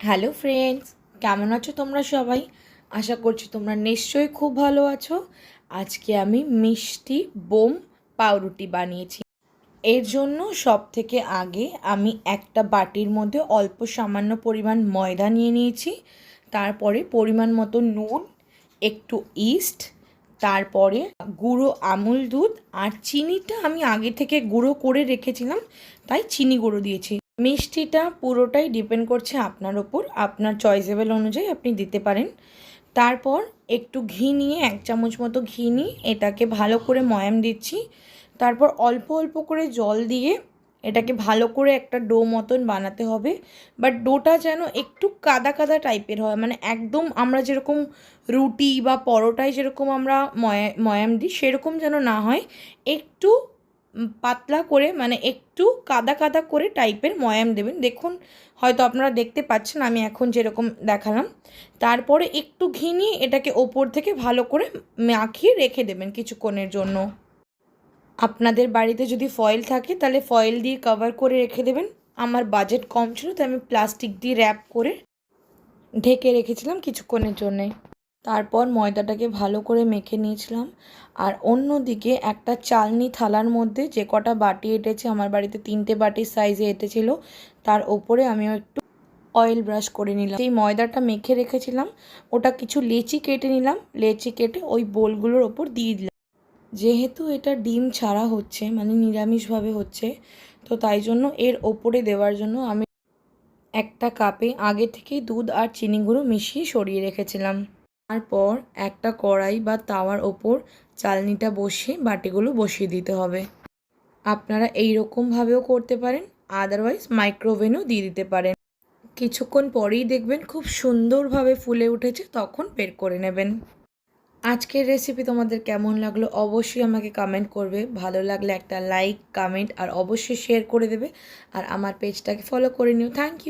Hello friends, কেমন আছো তোমরা সবাই? আশা করছি তোমরা নিশ্চয়ই খুব ভালো আছো। আজকে আমি মিষ্টি বোম পাউরুটি বানিয়েছি। এর জন্য সব থেকে আগে আমি একটা বাটির মধ্যে অল্প সামান্য পরিমাণ ময়দা নিয়ে নিয়েছি। তারপরে পরিমাণ মতো নুন, একটু ইস্ট, তারপরে গুঁড়ো আমুল দুধ আর চিনিটা আমি আগে থেকে গুঁড়ো করে রেখেছিলাম, তাই চিনি গুঁড়ো দিয়েছি। মিষ্টিটা পুরোটাই ডিপেন্ড করছে আপনার ওপর, আপনার চয়েসেবল অনুযায়ী আপনি দিতে পারেন। তারপর একটু ঘি নিয়ে 1 চামচ মতো ঘি নিয়ে এটাকে ভালো করে ময়াম দিচ্ছি। তারপর অল্প অল্প করে জল দিয়ে এটাকে ভালো করে একটা ডো মতন বানাতে হবে। বাট ডোটা যেন একটু কাদা কাদা টাইপের হয়, মানে একদম আমরা যেরকম রুটি বা পরোটায় যেরকম আমরা ময়াম দিই সেরকম যেন না হয়। একটু পাতলা করে, মানে একটু কাদা কাদা করে টাইপের ময়াম দেবেন। দেখুন, হয়তো আপনারা দেখতে পাচ্ছেন আমি এখন যেরকম দেখালাম। তারপরে একটু ঘি নিয়ে এটাকে ওপর থেকে ভালো করে মাখিয়ে রেখে দেবেন কিছুক্ষণের জন্য। আপনাদের বাড়িতে যদি ফয়েল থাকে তাহলে ফয়েল দিয়ে কভার করে রেখে দেবেন। আমার বাজেট কম ছিল তাই আমি প্লাস্টিক দিয়ে র্যাপ করে ঢেকে রেখেছিলাম কিছুক্ষণের জন্যে। তারপর ময়দাটাকে ভালো করে মেখে নিয়েছিলাম। আর অন্যদিকে একটা চালনি থালার মধ্যে যে কটা বাটি এঁটেছে, আমার বাড়িতে 3টে বাটির সাইজে এঁটেছিল, তার ওপরে আমিও একটু অয়েল ব্রাশ করে নিলাম। সেই ময়দাটা মেখে রেখেছিলাম ওটা কিছু লেচি কেটে নিলাম, লেচি কেটে ওই বোলগুলোর ওপর দিয়ে দিলাম। যেহেতু এটা ডিম ছাড়া হচ্ছে, মানে নিরামিষভাবে হচ্ছে, তো তাই জন্য এর ওপরে দেওয়ার জন্য আমি একটা কাপে আগে থেকেই দুধ আর চিনি গুঁড়ো মিশিয়ে সরিয়ে রেখেছিলাম। তারপর একটা কড়াই বা তাওয়ার ওপর চালনিটা বসিয়ে বাটিগুলো বসিয়ে দিতে হবে। আপনারা এই রকমভাবেও করতে পারেন, আদারওয়াইজ মাইক্রোওভেনও দিয়ে দিতে পারেন। কিছুক্ষণ পরেই দেখবেন খুব সুন্দরভাবে ফুলে উঠেছে, তখন বের করে নেবেন। আজকের রেসিপি তোমাদের কেমন লাগলো অবশ্যই আমাকে কমেন্ট করবে। ভালো লাগলে একটা লাইক, কমেন্ট আর অবশ্যই শেয়ার করে দেবে। আর আমার পেজটাকে ফলো করে নিও। Thank you.